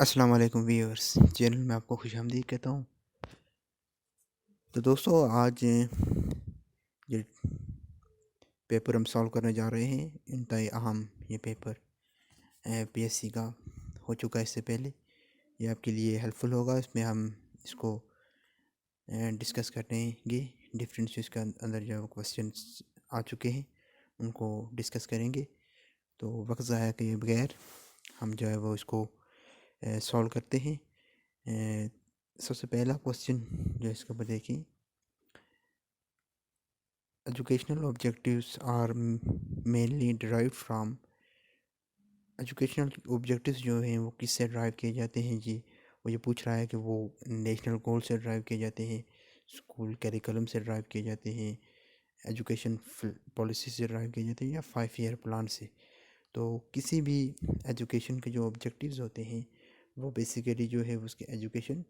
अस्सलाम वालेकुम viewers, channel में आपको खुशामदीद कहता हूँ। तो दोस्तों आज ये पेपर हम सॉल्व करने जा रहे हैं। इंतहाई अहम ये पेपर पीएससी का हो चुका है इससे पहले। ये आपके लिए हेल्पफुल होगा। इसमें हम इसको डिस्कस करेंगे। डिफरेंट चीज़ के अंदर जो क्वेश्चंस आ चुके हैं उनको डिस्कस करेंगे। तो वक्त ज़ाया किए बगैर हम जो है वो इसको सॉल्व करते हैं। सबसे पहला क्वेश्चन जो इसके ऊपर देखें, educational objectives are mainly derived from. Educational objectives जो हैं वो किससे ड्राइव किए जाते हैं जी? वो ये पूछ रहा है कि वो नेशनल गोल से ड्राइव किए जाते हैं, स्कूल करिकुलम से ड्राइव किए जाते हैं, एजुकेशन पॉलिसी से ड्राइव किए जाते हैं या 5 ईयर प्लान से। तो किसी भी एजुकेशन के जो ऑब्जेक्टिव्स होते हैं वो बेसिकली जो है उसके एजुकेशन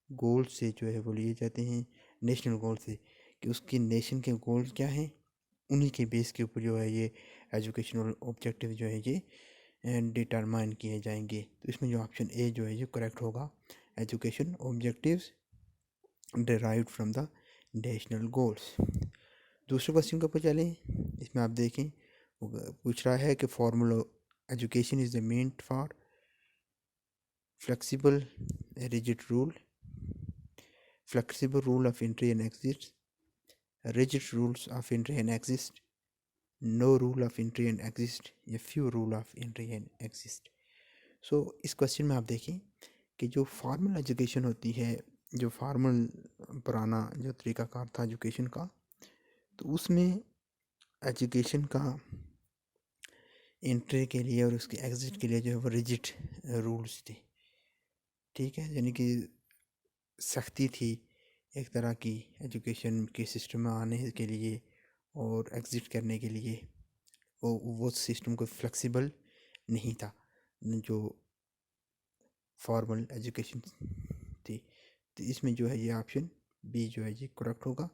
गोल से जो है वो लिए जाते हैं, नेशनल गोल से, कि उसकी नेशन के गोल क्या हैं, उन्हीं के बेस के ऊपर जो है ये एजुकेशनल ऑब्जेक्टिव जो है ये डिटरमाइन किए जाएंगे। तो इसमें जो ऑप्शन ए जो है ये करेक्ट होगा, education objectives derived from the national goals. दूसरे क्वेश्चन के ऊपर चलें। इसमें आप देखें वो पूछ रहा है कि formula education is the main for flexible rigid rule, flexible rule of entry and exit, rigid rules of entry and exit, no rule of entry and exit या few rule of entry and exit। सो इस question में आप देखें कि जो formal education होती है, जो फॉर्मल पुराना जो तरीक़ाकार था एजुकेशन का, तो उसमें एजुकेशन का एंट्री के लिए और उसके एग्ज़िट के लिए जो है वो रिजिड रूल्स थे। ठीक है, यानी कि सख्ती थी एक तरह की एजुकेशन के सिस्टम में आने के लिए और एग्ज़िट करने के लिए। वो सिस्टम कोई फ्लेक्सिबल नहीं था जो फॉर्मल एजुकेशन थी। तो इसमें जो है ये ऑप्शन बी जो है ये करेक्ट होगा,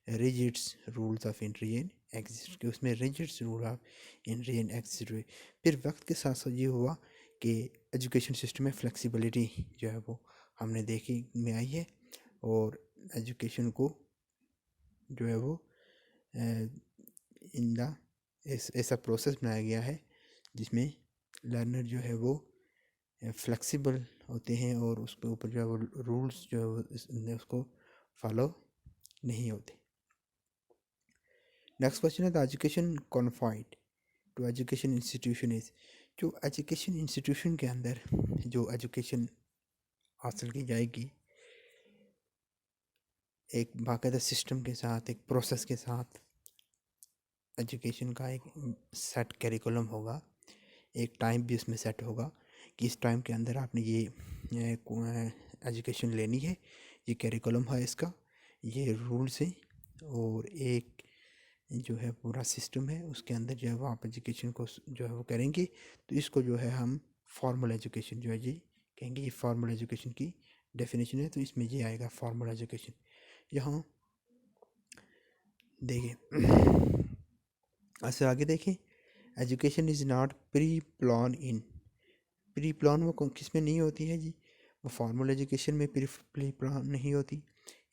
रिजिड्स rules of entry and exit, कि उसमें रिजिड्स rule of entry and exit हुए। फिर वक्त के साथ साथ ये हुआ कि एजुकेशन सिस्टम में फ्लेक्सिबिलिटी जो है वो हमने देखी में आई है, और एजुकेशन को जो है वो इन द ऐसा प्रोसेस बनाया गया है जिसमें लर्नर जो है वो फ्लेक्सिबल होते हैं और उसके ऊपर जो है वो रूल्स जो है उसको फॉलो नहीं होते। नेक्स्ट क्वेश्चन है, the education confined to education institution is. जो एजुकेशन इंस्टीट्यूशन के अंदर जो एजुकेशन हासिल की जाएगी एक बाकायदा सिस्टम के साथ, एक प्रोसेस के साथ, एजुकेशन का एक सेट करिकुलम होगा, एक टाइम भी उसमें सेट होगा कि इस टाइम के अंदर आपने ये एजुकेशन लेनी है, ये करिकुलम है इसका, ये रूल्स हैं, और एक जो है पूरा सिस्टम है उसके अंदर जो है वो आप एजुकेशन को जो है वो करेंगे। तो इसको जो है हम फॉर्मल एजुकेशन जो है ये कहेंगे। ये फॉर्मल एजुकेशन की डेफिनेशन है, तो इसमें ये आएगा फॉर्मल एजुकेशन। यहाँ देखिए ऐसे आगे देखें, education is not pre plan in. Pre plan वो किस में नहीं होती है जी? वो फॉर्मल एजुकेशन में प्री प्लान नहीं होती,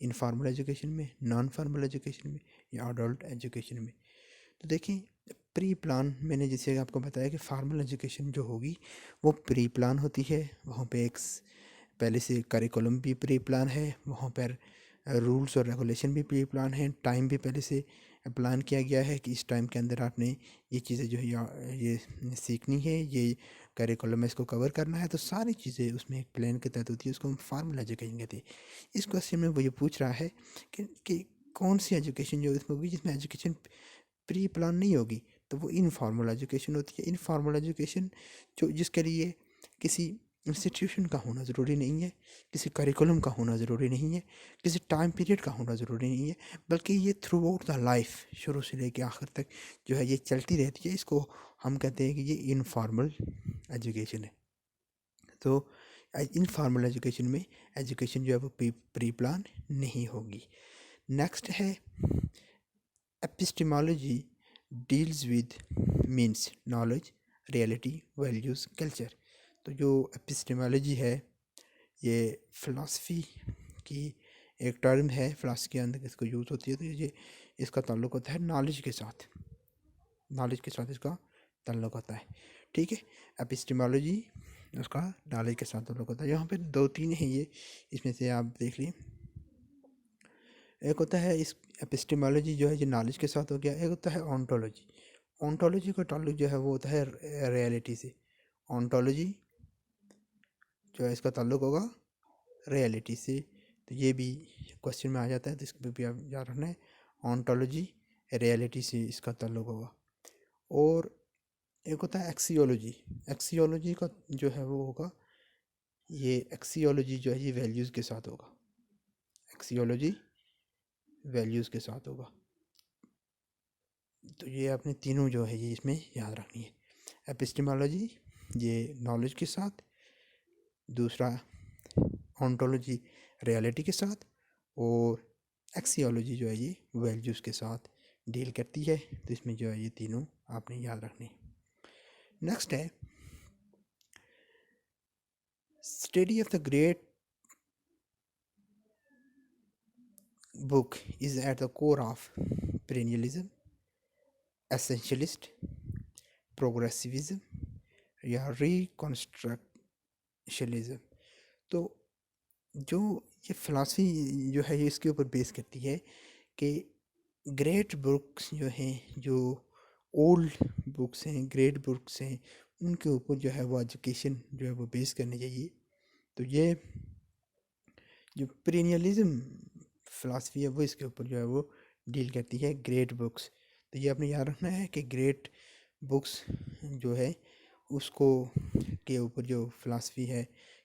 इनफॉर्मल एजुकेशन में, नॉन फॉर्मल एजुकेशन में या अडल्ट एजुकेशन में। तो देखिए प्री प्लान मैंने जैसे आपको बताया कि फार्मल एजुकेशन जो होगी वो प्री प्लान होती है। वहाँ पे एक पहले से करिकुलम भी प्री प्लान है, वहाँ पर रूल्स और रेगुलेशन भी प्री प्लान है, टाइम भी पहले से प्लान किया गया है कि इस टाइम के अंदर आपने ये चीज़ें जो है ये सीखनी है, ये करिकुलम में इसको कवर करना है। तो सारी चीज़ें उसमें एक प्लान के तहत होती है, उसको हम फार्मल एजुकेशन कहते हैं। इस क्वेश्चन में वो ये पूछ रहा है कि कौन सी एजुकेशन जो इसमें होगी जिसमें एजुकेशन प्री प्लान नहीं होगी, तो वो इनफॉर्मल एजुकेशन होती है। इनफॉर्मल एजुकेशन जो जिसके लिए किसी इंस्टीट्यूशन का होना ज़रूरी नहीं है, किसी करिकुलम का होना ज़रूरी नहीं है, किसी टाइम पीरियड का होना ज़रूरी नहीं है, बल्कि ये थ्रू आउट द लाइफ शुरू से लेके आखिर तक जो है ये चलती रहती है। इसको हम कहते हैं कि ये इनफॉर्मल एजुकेशन है। तो इनफॉर्मल एजुकेशन में एजुकेशन जो है वो प्री प्लान नहीं होगी। नेक्स्ट है, epistemology deals with means knowledge, reality, values, culture. तो जो एपिस्टेमोलॉजी है ये फ़िलासफ़ी की एक टर्म है, फ़िलासफ़ी के अंदर इसको यूज़ होती है। तो ये इसका ताल्लुक़ होता है नॉलेज के साथ, नॉलेज के साथ इसका ताल्लुक़ होता है। ठीक है, एपिस्टेमोलॉजी उसका नॉलेज के साथ ताल्लुक़ होता है। यहाँ पे 2-3 हैं ये, इसमें से आप देख लिए। एक होता है इस एपिस्टेमोलॉजी जो है ये नॉलेज के साथ हो गया। एक होता है ओंटोलॉजी। ओंटोलॉजी का ताल्लुक़ जो है वो होता है रियलिटी से। ओंटोलॉजी जो है इसका ताल्लुक़ होगा रियलिटी से। तो ये भी क्वेश्चन में आ जाता है, तो इसको भी आप याद रखना है। ओंटोलॉजी रियलिटी से इसका ताल्लुक़ होगा। और एक होता है एक्सियोलॉजी। एक्सियोलॉजी का जो है वो होगा, ये एक्सियोलॉजी जो है ये वैल्यूज़ के साथ होगा। एक्सियोलॉजी वैल्यूज़ के साथ होगा। तो ये अपने तीनों जो है ये इसमें याद रखनी है। एपिस्टेमोलॉजी ये नॉलेज के साथ, दूसरा ओंटोलॉजी रियलिटी के साथ, और एक्सियोलॉजी जो है ये वैल्यूज़ के साथ डील करती है। तो इसमें जो है ये तीनों आपने याद रखने। नेक्स्ट है study of the great book is at the core of perennialism, essentialist, progressivism या रिकॉन्स्ट्रक्शनिज्म। तो जो ये फ़िलासफ़ी जो है ये इसके ऊपर बेस करती है कि ग्रेट बुक्स जो हैं, जो ओल्ड बुक्स हैं, ग्रेट बुक्स हैं, उनके ऊपर जो है वो एजुकेशन जो है वो बेस करनी चाहिए। तो ये जो पेरेनियलिज्म फ़िलासफ़ी है वो इसके ऊपर जो है वो डील करती है ग्रेट बुक्स। तो ये आपने याद रखना है कि ग्रेट बुक्स जो है उसको के ऊपर जो फ़िलासफ़ी है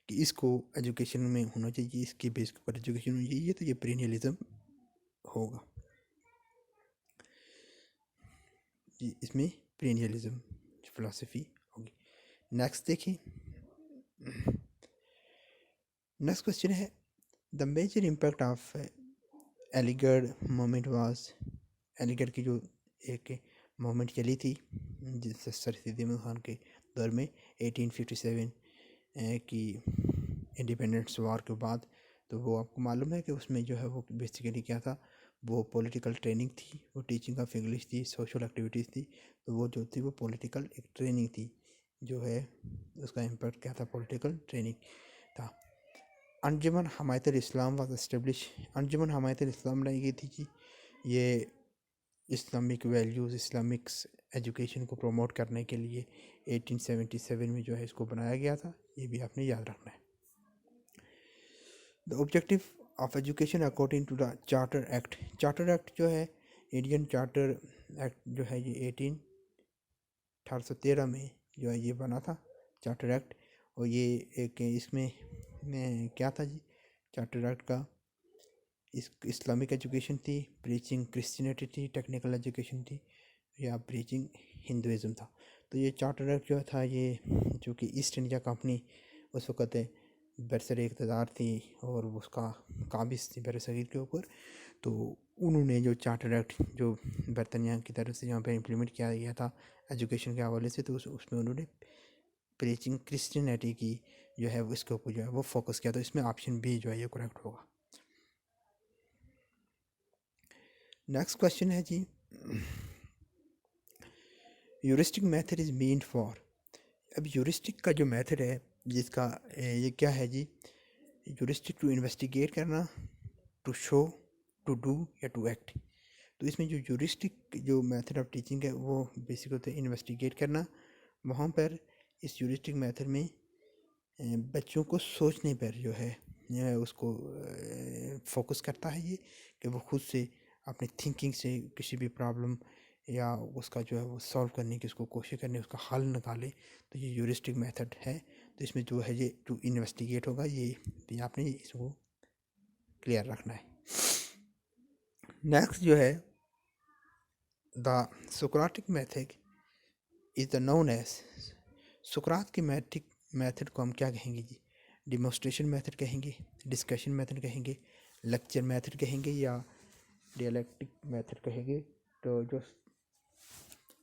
कि इसको एजुकेशन में होना चाहिए, इसके बेस के ऊपर एजुकेशन होनी चाहिए। तो ये पेरेनियलिज्म होगा जी, इसमें पेरेनियलिज्म फ़िलासफ़ी होगी। नेक्स्ट देखिए, नेक्स्ट क्वेश्चन है the major impact of Aligarh movement was. Aligarh की जो एक मोमेंट चली थी जिससे सर सैयद अहमद ख़ान के दौर में 1857 की इंडिपेंडेंस वार के बाद। तो वो आपको मालूम है कि उसमें जो है वो बेसिकली क्या था, वो पॉलिटिकल ट्रेनिंग थी, वो टीचिंग ऑफ इंग्लिश थी, सोशल एक्टिविटीज़ थी। तो वो जो थी वो पॉलिटिकल एक ट्रेनिंग थी, जो है उसका इम्पैक्ट क्या था, पॉलिटिकल ट्रेनिंग था। अंजुमन हमायत इस्लाम वाज एस्टेब्लिश। अंजुमन हमायत इस्लाम लाई गई थी जी। ये इस्लामिक वैल्यूज़, इस्लामिक्स एजुकेशन को प्रमोट करने के लिए 1877 में जो है इसको बनाया गया था। ये भी आपने याद रखना है। The objective of education according to the charter act. Charter act जो है, इंडियन चार्टर एक्ट जो है ये 1813 में जो है ये बना था चार्टर एक्ट। और ये एक इसमें क्या था जी, चार्टर एक्ट का इस्लामिक एजुकेशन थी, प्रीचिंग क्रिश्चियनिटी थी, टेक्निकल एजुकेशन थी, या प्रीचिंग हिंदुज़म था। तो ये चार्टर एक्ट जो था ये, जो कि ईस्ट इंडिया कंपनी उस वक़्त बरसर इक़्तिदार थी और उसका काबिज़ थी बरसगीर के ऊपर। तो उन्होंने जो चार्टर एक्ट जो बरतानिया की तरफ से यहाँ पे इम्प्लीमेंट किया गया था एजुकेशन के हवाले से, तो उसमें उन्होंने प्रीचिंग क्रिश्चियनिटी की जो है इसके ऊपर जो है वो फोकस किया। तो इसमें ऑप्शन बी जो है ये करेक्ट होगा। नेक्स्ट क्वेश्चन है जी, यूरिस्टिक मेथड इज़ मीन फॉर। अब यूरिस्टिक का जो मेथड है जिसका ये क्या है जी, यूरिस्टिक टू इन्वेस्टिगेट करना, टू शो, टू डू या टू एक्ट। तो इसमें जो यूरिस्टिक जो मेथड ऑफ टीचिंग है वो बेसिक होता है इन्वेस्टिगेट करना। वहाँ पर इस यूरिस्टिक मेथड में बच्चों को सोचने पर जो है उसको फोकस करता है ये, कि वो खुद से अपनी थिंकिंग से किसी भी प्रॉब्लम या उसका जो है वो सॉल्व करने की उसको कोशिश करने, उसका हल निकाले। तो ये यूरिस्टिक मेथड है। तो इसमें जो है ये टू इन्वेस्टिगेट होगा, ये भी आपने इसको क्लियर रखना है। नेक्स्ट जो है the Socratic method is the known as. सुकरात की मेथड को हम क्या कहेंगे जी, डिमोस्ट्रेशन मेथड कहेंगे, डिस्कशन मेथड कहेंगे, लेक्चर मेथड कहेंगे, या डियलैक्टिक मेथड कहेंगे। तो जो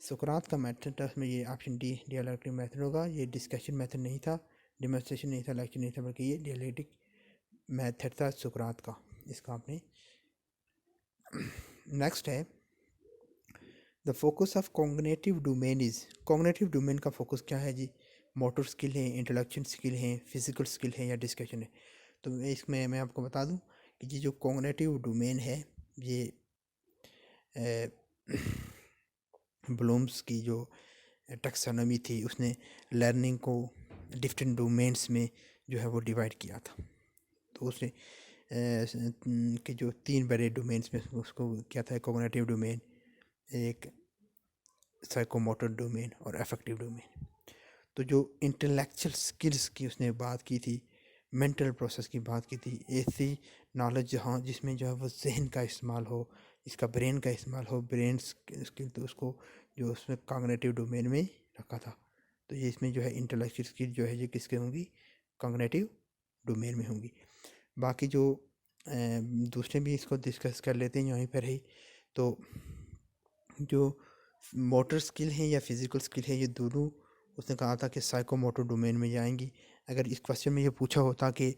सुकरात का मेथड था उसमें ये ऑप्शन डी डियलैक्टिक मेथड होगा। ये डिस्कशन मेथड नहीं था, डिमोस्ट्रेशन नहीं था, लेक्चर नहीं था, बल्कि ये डियलैक्टिक मेथड था सुकरात का, इसका आपने। नेक्स्ट है the focus of cognitive domain is, cognitive domain का फोकस क्या है जी? मोटर स्किल है, इंटेलेक्चुअल स्किल है, फिजिकल स्किल है या डिस्कशन है? तो इसमें मैं आपको बता दूं कि ये जो कॉग्निटिव डोमेन है ये ब्लूम्स की जो टैक्सोनॉमी थी उसने लर्निंग को डिफरेंट डोमेन्स में जो है वो डिवाइड किया था। तो उसने कि जो 3 बड़े डोमेन्स में उसको क्या था, कॉग्निटिव डोमेन, एक साइकोमोटर डोमेन और अफेक्टिव डोमेन। तो जो इंटेलेक्चुअल स्किल्स की उसने बात की थी, मेंटल प्रोसेस की बात की थी, ऐसी नॉलेज जहाँ जिसमें जो है वो जहन का इस्तेमाल हो, इसका ब्रेन का इस्तेमाल हो, ब्रेन स्किल, तो उसको जो उसमें कॉग्निटिव डोमेन में रखा था। तो ये इसमें जो है इंटेलेक्चुअल स्किल जो है ये किसके होंगी? कॉग्निटिव डोमेन में होंगी। बाकी जो दूसरे भी इसको डिस्कस कर लेते हैं यहीं पर ही। तो जो मोटर स्किल है या फिजिकल स्किल है ये दोनों उसने कहा था कि साइकोमोटर डोमेन में जाएंगी। अगर इस क्वेश्चन में ये पूछा होता कि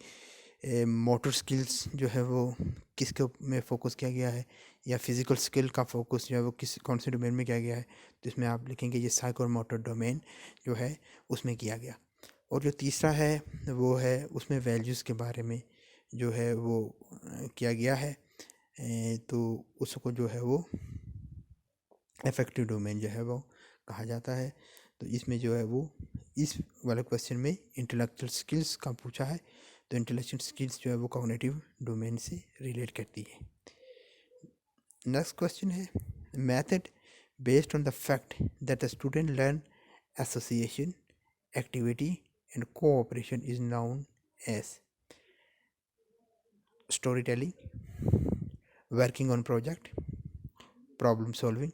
मोटर स्किल्स जो है वो किसके में फोकस किया गया है या फिजिकल स्किल का फोकस जो है वो किस कौन से डोमेन में किया गया है, तो इसमें आप लिखेंगे ये साइकोमोटर डोमेन जो है उसमें किया गया। और जो तीसरा है वो है उसमें वैल्यूज़ के बारे में जो है वो किया गया है। तो उसको जो है वो अफेक्टिव डोमेन जो है वो कहा जाता है। तो इसमें जो है वो इस वाले क्वेश्चन में इंटेलेक्चुअल स्किल्स का पूछा है, तो इंटेलेक्चुअल स्किल्स जो है वो कॉग्निटिव डोमेन से रिलेट करती है। नेक्स्ट क्वेश्चन है method based on the fact that the student learn association activity and cooperation is known as story telling, working on project, problem solving,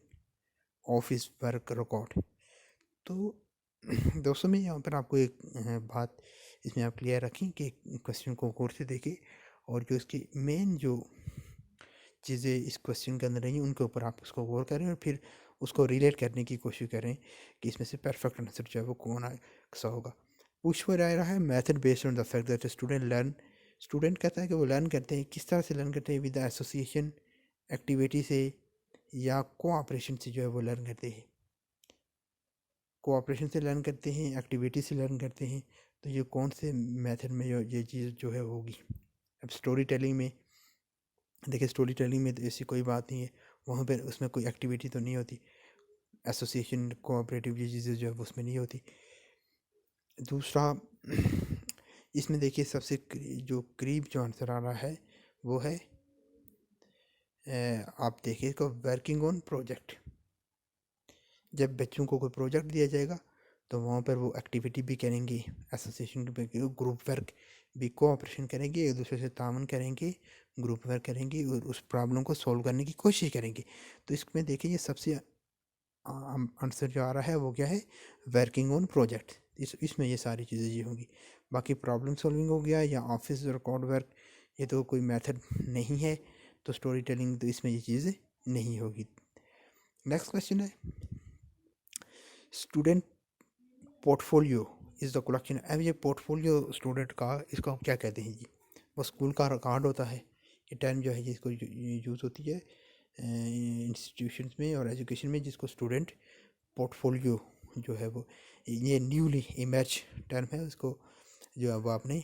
office work record. तो दोस्तों मैं यहाँ पर आपको एक बात इसमें आप क्लियर रखें कि क्वेश्चन को गौर से देखें और जो इसकी मेन जो चीज़ें इस क्वेश्चन के अंदर रही उनके ऊपर आप उसको गौर करें और फिर उसको रिलेट करने की कोशिश करें कि इसमें से परफेक्ट आंसर जो है वो कौन सा होगा। पूछ रहा है method based on the fact that student learn, student कहता है कि वो लर्न करते हैं, किस तरह से लर्न करते हैं? विद एसोसिएशन एक्टिविटी से या कोऑपरेशन से जो है वो लर्न करते हैं। कोऑपरेशन से लर्न करते हैं, एक्टिविटी से लर्न करते हैं। तो ये कौन से मेथड में ये चीज़ जो है होगी? अब स्टोरी टेलिंग में देखिए, स्टोरी टेलिंग में तो ऐसी कोई बात नहीं है, वहाँ पर उसमें कोई एक्टिविटी तो नहीं होती। एसोसिएशन कोऑपरेटिव ये चीज़ें जो है वो उसमें नहीं होती। दूसरा इसमें देखिए सबसे जो करीब जो आंसर आ रहा है वो है आप देखिए इसको वर्किंग ऑन प्रोजेक्ट। जब बच्चों को कोई प्रोजेक्ट दिया जाएगा तो वहाँ पर वो एक्टिविटी भी करेंगे, एसोसिएशन ग्रुप वर्क भी, कोऑपरेशन करेंगे, एक दूसरे से तामन करेंगे, ग्रुप वर्क करेंगे और उस प्रॉब्लम को सॉल्व करने की कोशिश करेंगे। तो इसमें देखिए ये सबसे आंसर जो आ रहा है वो क्या है? Working on project. इसमें ये सारी चीज़ें ये होंगी। बाकी प्रॉब्लम सॉल्विंग हो गया या ऑफिस रिकॉर्ड वर्क, ये तो कोई मेथड नहीं है, तो स्टोरी टेलिंग तो इसमें ये चीज़ें नहीं होगी। नेक्स्ट क्वेश्चन है student portfolio is the collection. अब ये पोर्टफोलियो स्टूडेंट का इसको क्या कहते हैं जी? वो स्कूल का रिकॉर्ड होता है, ये टर्म जो है जिसको यूज़ होती है इंस्टीट्यूशंस में और एजुकेशन में, जिसको स्टूडेंट पोर्टफोलियो जो है वो ये न्यूली इमर्ज टर्म है, उसको जो है वो आपने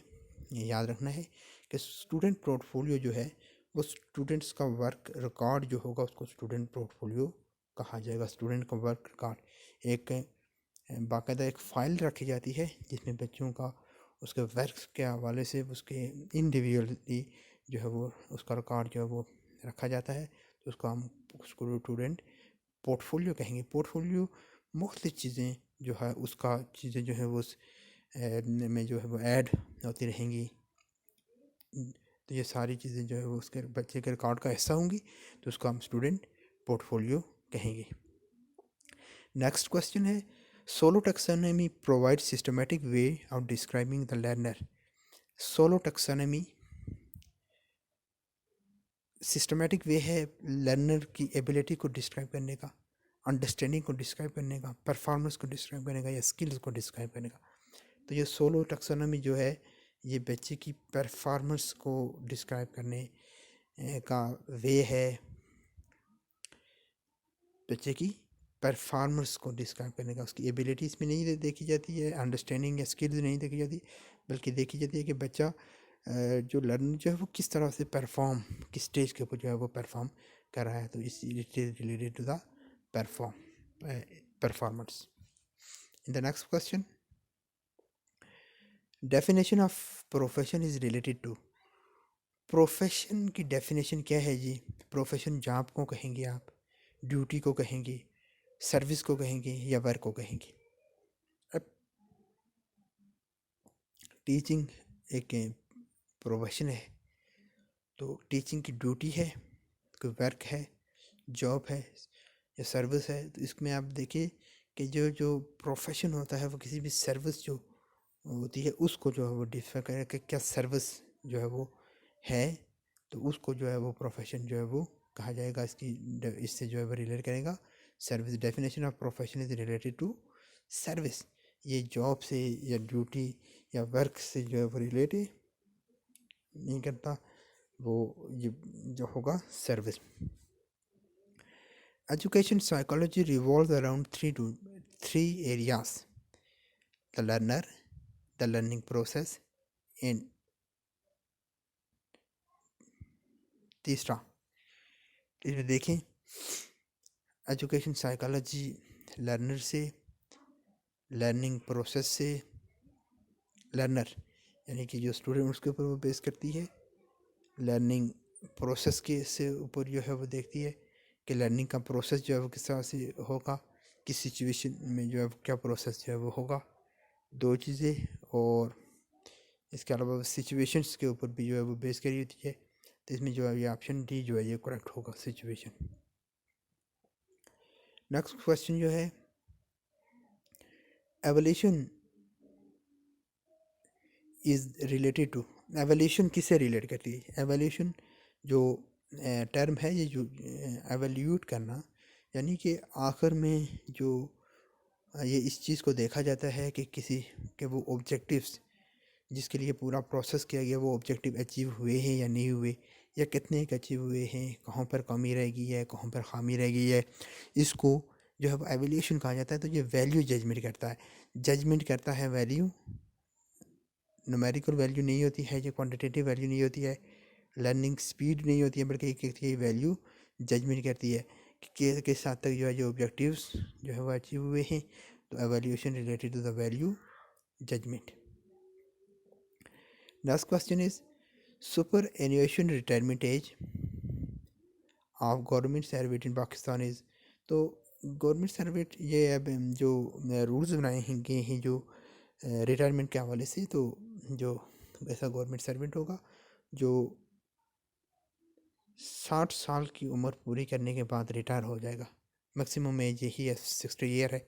याद रखना है कि स्टूडेंट पोर्टफोलियो जो है वो स्टूडेंट्स का वर्क रिकॉर्ड जो होगा उसको स्टूडेंट पोर्टफोलियो कहा जाएगा। स्टूडेंट का वर्क रिकॉर्ड एक बाकायदा एक फ़ाइल रखी जाती है जिसमें बच्चों का उसके वर्क के हवाले से उसके इंडिविजुअली जो है वो उसका रिकॉर्ड जो है वो रखा जाता है। तो उसको हम उसको स्टूडेंट पोर्टफोलियो कहेंगे। पोर्टफोलियो मुख्तलिफ़ चीज़ें जो है उसका चीज़ें जो है वो उस में जो है वो ऐड होती रहेंगी। तो ये सारी चीज़ें जो है वो उसके बच्चे के रिकॉर्ड का हिस्सा होंगी, तो उसको हम स्टूडेंट पोर्टफोलियो कहेंगे। नेक्स्ट क्वेश्चन है solo taxonomy provide systematic way of describing the learner. Solo taxonomy systematic way है लर्नर की एबिलिटी को डिस्क्राइब करने का, अंडरस्टैंडिंग को डिस्क्राइब करने का, परफॉर्मेंस को डिस्क्राइब करने का या स्किल्स को डिस्क्राइब करने का। तो ये सोलो टैक्सोनॉमी जो है ये बच्चे की परफॉर्मेंस को डिस्क्राइब करने का वे है, बच्चे की परफॉर्मेंस को डिस्क्राइब करने का। उसकी एबिलिटीज़ में नहीं देखी जाती है, अंडरस्टैंडिंग या स्किल्स नहीं देखी जाती, बल्कि देखी जाती है कि बच्चा जो लर्नर जो है वो किस तरह से परफॉर्म, किस स्टेज के ऊपर जो है वो परफॉर्म कर रहा है। तो इस related to the performance. In the next question, definition of profession is related to. Profession की डेफिनेशन क्या है जी? प्रोफेशन जॉब को कहेंगे आप, ड्यूटी को कहेंगे, सर्विस को कहेंगे, या वर्क को कहेंगे? अब टीचिंग एक प्रोफेशन है, तो टीचिंग की ड्यूटी है, कोई वर्क है, जॉब है या सर्विस है। तो इसमें आप देखिए कि जो जो प्रोफेशन होता है वो किसी भी सर्विस जो होती है उसको जो है वो डिफाइन करेगा कि क्या सर्विस जो है वो है, तो उसको जो है वो प्रोफेशन जो है वो कहा जाएगा। इससे जो है वो रिलेट करेगा service. Definition of profession is related to service. ये जॉब से या ड्यूटी या वर्क से जो है वो रिलेटेड नहीं करता, वो ये जो होगा service. Education psychology revolve around three areas: the learner, the learning process, and तीसरा। इसमें देखें, एजुकेशन साइकोलॉजी लर्नर से, लर्निंग प्रोसेस से, लर्नर यानी कि जो स्टूडेंट उसके ऊपर वो बेस करती है, लर्निंग प्रोसेस के से ऊपर जो है वो देखती है कि लर्निंग का प्रोसेस जो है वो किस तरह से होगा, किस सिचुएशन में जो है क्या प्रोसेस जो है वो होगा। दो चीज़ें, और इसके अलावा सिचुएशंस के ऊपर भी जो है वो बेस करी होती है। तो इसमें जो है ये ऑप्शन डी जो है ये करेक्ट होगा, सिचुएशन। नेक्स्ट क्वेश्चन जो है, evolution is related to. Evolution किससे रिलेट करती है? एवोल्यूशन जो टर्म है, ये जो एवोल्यूट करना, यानी कि आखिर में जो ये इस चीज़ को देखा जाता है कि किसी के वो ऑब्जेक्टिव्स जिसके लिए पूरा प्रोसेस किया गया वो ऑब्जेक्टिव अचीव हुए हैं या नहीं हुए, या कितने एक अचीव हुए हैं, कहाँ पर कमी रह गई है, कहाँ पर खामी रह गई है, इसको जो है वो एवोल्यूशन कहा जाता है। तो ये वैल्यू जजमेंट करता है, वैल्यू। न्यूमेरिकल वैल्यू नहीं होती है, ये क्वांटिटेटिव वैल्यू नहीं होती है, लर्निंग स्पीड नहीं होती है, बल्कि एक वैल्यू जजमेंट करती है कि किस हद तक जो है जो ऑब्जेक्टिव्स जो है वो अचीव हुए हैं। तो evolution related to the value judgement. Next question is, superannuation retirement age of government servant in Pakistan is. तो गवर्नमेंट सर्वेंट ये अब जो रूल्स बनाए गए हैं जो रिटायरमेंट के हवाले से, तो जो ऐसा गवर्नमेंट सर्वेंट होगा जो 60 साल की उम्र पूरी करने के बाद रिटायर हो जाएगा। मैक्सिमम एज यही है, 60 ईयर है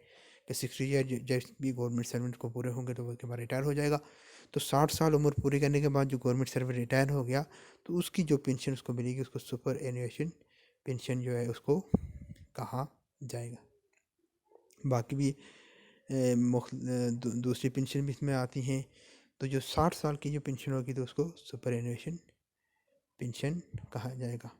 कि 60 ईयर जब भी गवर्नमेंट सर्वेंट को पूरे होंगे तो उसके बाद रिटायर हो जाएगा। तो 60 साल उम्र पूरी करने के बाद जो गवर्नमेंट सर्वेंट रिटायर हो गया, तो उसकी जो पेंशन उसको मिलेगी उसको सुपर एनुएशन पेंशन जो है उसको कहा जाएगा। बाकी भी दूसरी पेंशन भी इसमें आती हैं। तो जो 60 साल की जो पेंशन होगी तो उसको सुपर एनुएशन पेंशन कहा जाएगा।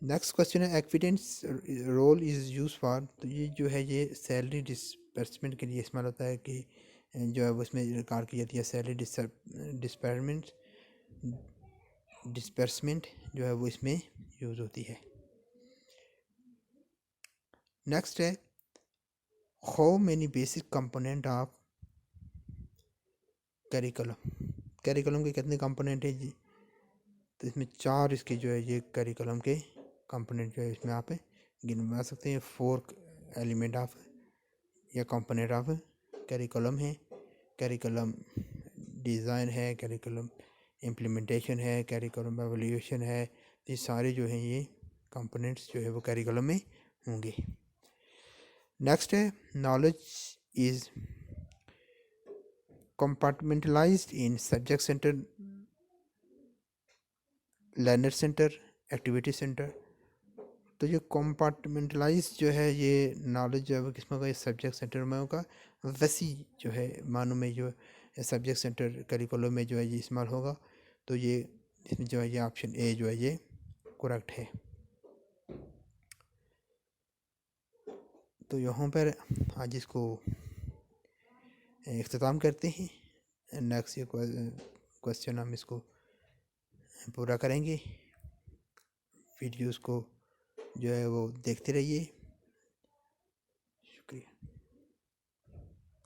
नेक्स्ट क्वेश्चन है, एक्विडेंस रोल इज़ यूज फॉर। तो ये जो है ये सैलरी डिस्बर्समेंट के लिए इस्तेमाल होता है कि जो है वो इसमें रिकॉर्ड की जाती है सैलरी डिस्बर्समेंट जो है वो इसमें यूज़ होती है। नेक्स्ट है, how many basic component of curriculum के कितने कंपोनेंट है जी? तो इसमें 4 इसके जो है ये करिकुलम के कंपोनेंट जो है इसमें आप गिनवा सकते हैं। 4 एलिमेंट ऑफ या कंपोनेंट ऑफ करिकुलम है। करिकुलम डिज़ाइन है, करिकुलम इम्प्लीमेंटेशन है, करिकुलम एवोल्यूशन है। ये सारे जो हैं ये कंपोनेंट्स जो है वो करिकुलम में होंगे। नेक्स्ट है, knowledge is compartmentalised in subject centre, learner centre, activity centre. तो ये कंपार्टमेंटलाइज जो है ये नॉलेज जो है वो किस में होगा, सब्जेक्ट सेंटर में होगा। वैसी जो है मानों में जो सब्जेक्ट सेंटर करिकुलम में जो है ये इस्तेमाल होगा। तो ये इसमें जो है ये ऑप्शन ए जो है ये करेक्ट है। तो यहाँ पर आज इसको इख्तिताम करते हैं। नेक्स्ट क्वेश्चन हम इसको पूरा करेंगे। वीडियोस को जो है वो देखते रहिए। शुक्रिया।